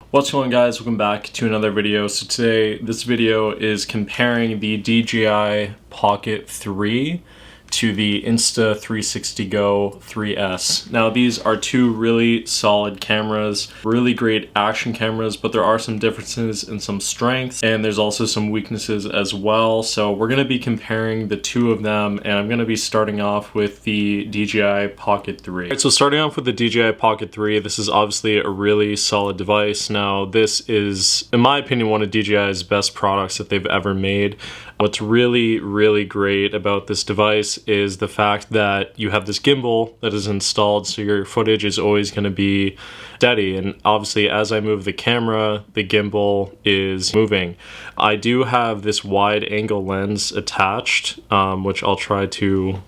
What's going on, guys? Welcome back to another video. So today, this video is comparing the DJI Pocket 3 to the Insta360 GO 3S. Now these are two really solid cameras, really great action cameras, but there are some differences and some strengths, and there's also some weaknesses as well. So we're going to be comparing the two of them, and I'm going to be starting off with the DJI Pocket 3. All right, so starting off with the DJI Pocket 3, this is obviously a really solid device. Now this is, in my opinion, one of DJI's best products that they've ever made. What's really great about this device is the fact that you have this gimbal that is installed, so your footage is always going to be steady. And obviously, as I move the camera, the gimbal is moving. I do have this wide angle lens attached, which I'll try to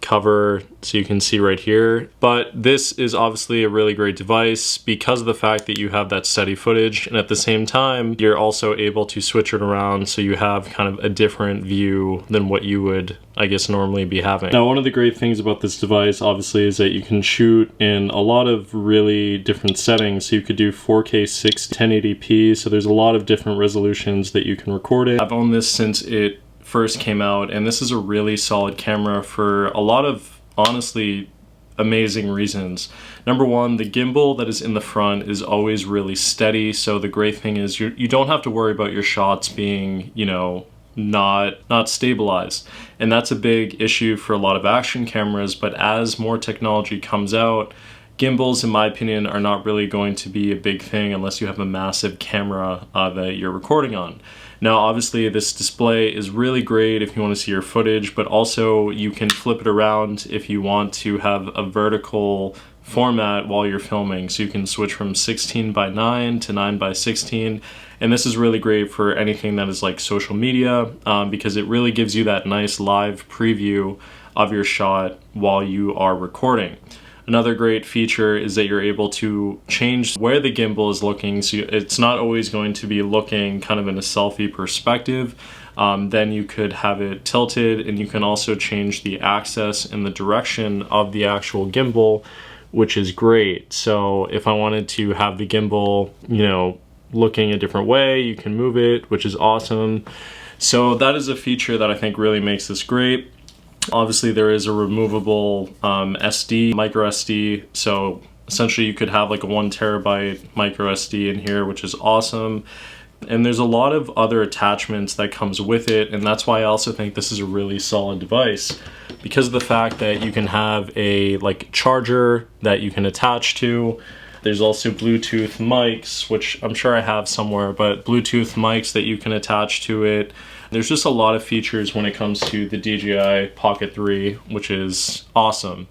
cover so you can see right here. But this is obviously a really great device because of the fact that you have that steady footage, and at the same time you're also able to switch it around so you have kind of a different view than what you would, I guess, normally be having. Now, one of the great things about this device obviously is that you can shoot in a lot of really different settings. So you could do 4K 60, 1080p, so there's a lot of different resolutions that you can record in. I've owned this since it first came out, and this is a really solid camera for a lot of, honestly, amazing reasons. Number one, the gimbal that is in the front is always really steady, so the great thing is you don't have to worry about your shots being, you know, not stabilized. And that's a big issue for a lot of action cameras, but as more technology comes out, gimbals, in my opinion, are not really going to be a big thing unless you have a massive camera that you're recording on. Now, obviously, this display is really great if you want to see your footage, but also you can flip it around if you want to have a vertical format while you're filming. So you can switch from 16:9 to 9:16. And this is really great for anything that is like social media because it really gives you that nice live preview of your shot while you are recording. Another great feature is that you're able to change where the gimbal is looking, so it's not always going to be looking kind of in a selfie perspective. Then you could have it tilted, and you can also change the axis and the direction of the actual gimbal, which is great. So if I wanted to have the gimbal, you know, looking a different way, you can move it, which is awesome. So that is a feature that I think really makes this great. Obviously, there is a removable SD, micro SD, so essentially you could have like a 1 terabyte micro SD in here, which is awesome. And there's a lot of other attachments that comes with it, and that's why I also think this is a really solid device, because of the fact that you can have a like charger that you can attach to. There's also Bluetooth mics, which I'm sure I have somewhere, but Bluetooth mics that you can attach to it. There's just a lot of features when it comes to the DJI Pocket 3, which is awesome.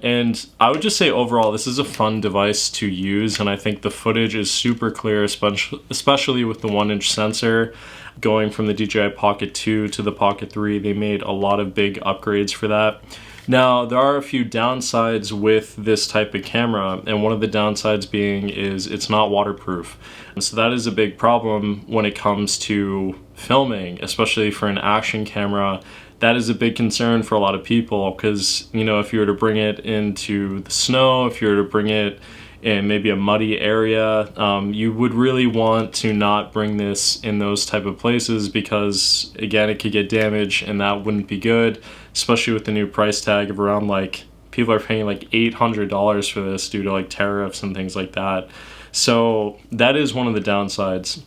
And I would just say overall, this is a fun device to use, and I think the footage is super clear, especially with the 1-inch sensor. Going from the DJI Pocket 2 to the Pocket 3, they made a lot of big upgrades for that. Now, there are a few downsides with this type of camera, and one of the downsides being is it's not waterproof. And so that is a big problem when it comes to filming, especially for an action camera. That is a big concern for a lot of people because, you know, if you were to bring it into the snow, if you were to bring it in maybe a muddy area, you would really want to not bring this in those type of places because, again, it could get damaged and that wouldn't be good, especially with the new price tag of around, like, people are paying like $800 for this due to like tariffs and things like that. So that is one of the downsides.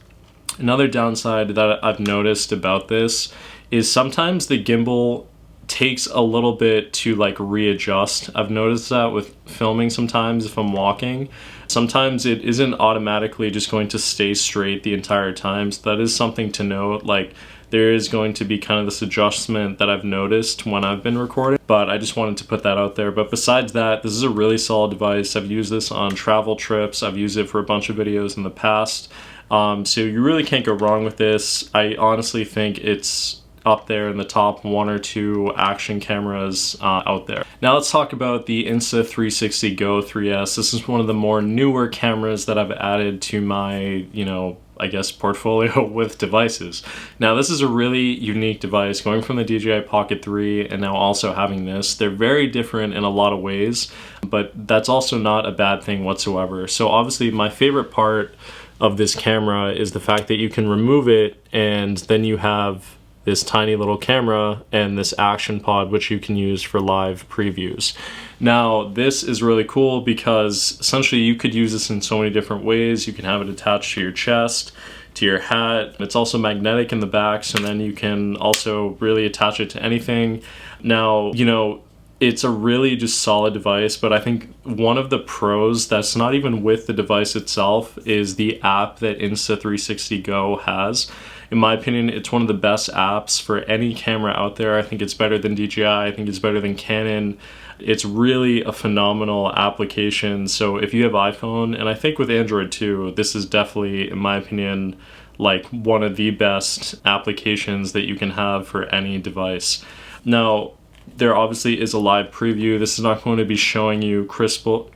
Another downside that I've noticed about this is sometimes the gimbal takes a little bit to like readjust. I've noticed that with filming sometimes if I'm walking. Sometimes it isn't automatically just going to stay straight the entire time. So that is something to note. Like, there is going to be kind of this adjustment that I've noticed when I've been recording, but I just wanted to put that out there. But besides that, this is a really solid device. I've used this on travel trips. I've used it for a bunch of videos in the past. So you really can't go wrong with this. I honestly think it's up there in the top 1 or 2 action cameras out there. Now let's talk about the Insta360 GO 3S. This is one of the more newer cameras that I've added to my, you know, I guess, portfolio with devices. Now this is a really unique device, going from the DJI Pocket 3 and now also having this. They're very different in a lot of ways, but that's also not a bad thing whatsoever. So obviously my favorite part of this camera is the fact that you can remove it and then you have this tiny little camera and this action pod which you can use for live previews. Now this is really cool because essentially you could use this in so many different ways. You can have it attached to your chest, to your hat. It's also magnetic in the back, so then you can also really attach it to anything. Now, you know, it's a really just solid device, but I think one of the pros that's not even with the device itself is the app that Insta360 GO has. In my opinion, it's one of the best apps for any camera out there. I think it's better than DJI. I think it's better than Canon. It's really a phenomenal application. So if you have iPhone, and I think with Android too, this is definitely, in my opinion, like one of the best applications that you can have for any device. Now, there obviously is a live preview. This is not going to be showing you crystal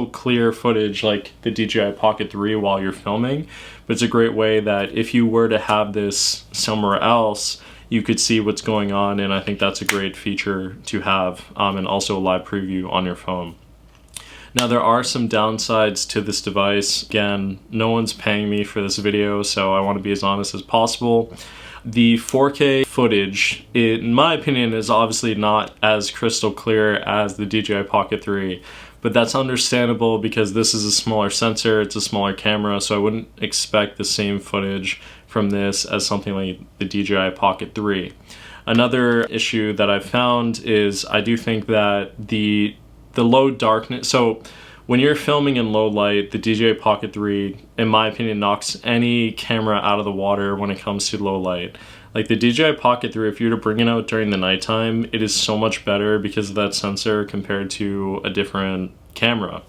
clear footage like the DJI Pocket 3 while you're filming, but it's a great way that if you were to have this somewhere else, you could see what's going on, and I think that's a great feature to have, and also a live preview on your phone. Now there are some downsides to this device. Again, no one's paying me for this video, so I want to be as honest as possible. The 4K footage, in my opinion, is obviously not as crystal clear as the DJI Pocket 3, but that's understandable because this is a smaller sensor, it's a smaller camera, so I wouldn't expect the same footage from this as something like the DJI Pocket 3. Another issue that I've found is I do think that the low darkness, so when you're filming in low light, the DJI Pocket 3, in my opinion, knocks any camera out of the water when it comes to low light. Like the DJI Pocket 3, if you were to bring it out during the nighttime, it is so much better because of that sensor compared to a different camera.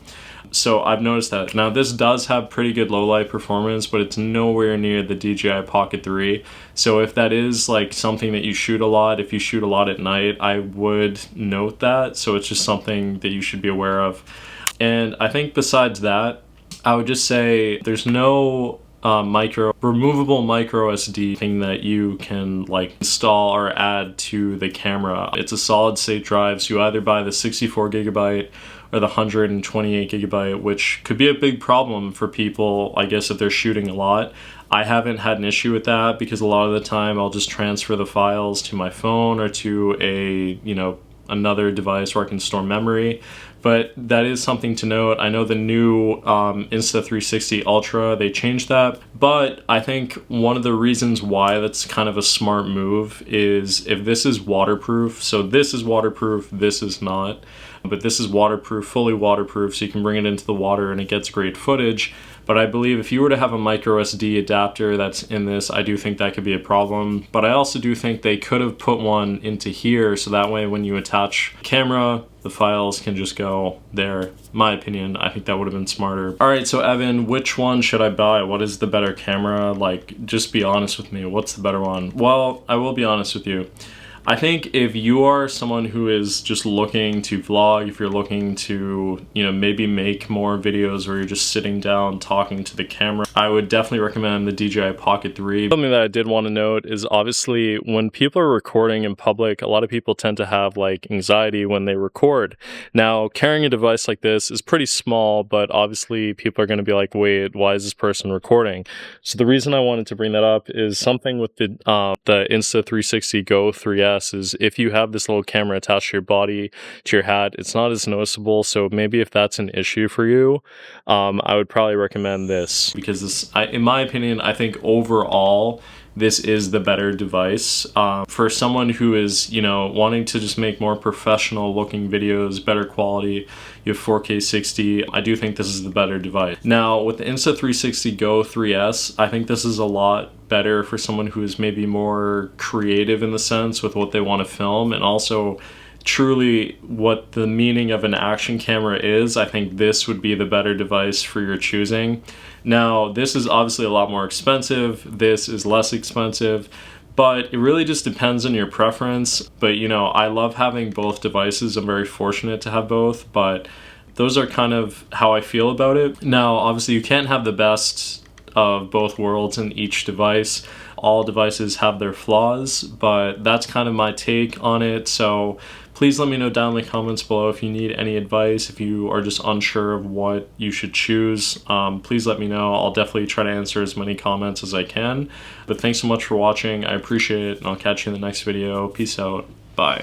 So I've noticed that. Now this does have pretty good low light performance, but it's nowhere near the DJI Pocket 3. So if that is like something that you shoot a lot, if you shoot a lot at night, I would note that. So it's just something that you should be aware of. And I think besides that, I would just say there's no removable micro SD thing that you can like install or add to the camera. It's a solid state drive, so you either buy the 64 gigabyte or the 128 gigabyte, which could be a big problem for people, I guess, if they're shooting a lot. I haven't had an issue with that because a lot of the time I'll just transfer the files to my phone or to a, another device where I can store memory. But that is something to note. I know the new Insta360 Ultra, they changed that. But I think one of the reasons why that's kind of a smart move is if this is waterproof. So this is waterproof, this is not. But this is waterproof, fully waterproof, so you can bring it into the water and it gets great footage. But I believe if you were to have a micro SD adapter that's in this, I do think that could be a problem. But I also do think they could have put one into here so that way when you attach camera, the files can just go there. In my opinion, I think that would have been smarter. All right, so Evan, which one should I buy? What is the better camera? Like, just be honest with me. What's the better one? Well, I will be honest with you. I think if you are someone who is just looking to vlog, if you're looking to, maybe make more videos where you're just sitting down talking to the camera, I would definitely recommend the DJI Pocket 3. Something that I did want to note is obviously when people are recording in public, a lot of people tend to have like anxiety when they record. Now, carrying a device like this is pretty small, but obviously people are going to be like, wait, why is this person recording? So the reason I wanted to bring that up is something with the Insta360 GO 3S is if you have this little camera attached to your body, to your hat, it's not as noticeable. So maybe if that's an issue for you, I would probably recommend this because this, in my opinion, I think overall, this is the better device. For someone who is, wanting to just make more professional looking videos, better quality, you have 4K 60, I do think this is the better device. Now, with the Insta360 GO 3S, I think this is a lot better for someone who is maybe more creative in the sense with what they want to film, and also truly what the meaning of an action camera is. I think this would be the better device for your choosing. Now, this is obviously a lot more expensive. This is less expensive, but it really just depends on your preference. But I love having both devices. I'm very fortunate to have both, but those are kind of how I feel about it. Now, obviously you can't have the best of both worlds in each device. All devices have their flaws, but that's kind of my take on it. So Please let me know down in the comments below if you need any advice, if you are just unsure of what you should choose. Please let me know. I'll definitely try to answer as many comments as I can. But thanks so much for watching. I appreciate it, and I'll catch you in the next video. Peace out. Bye.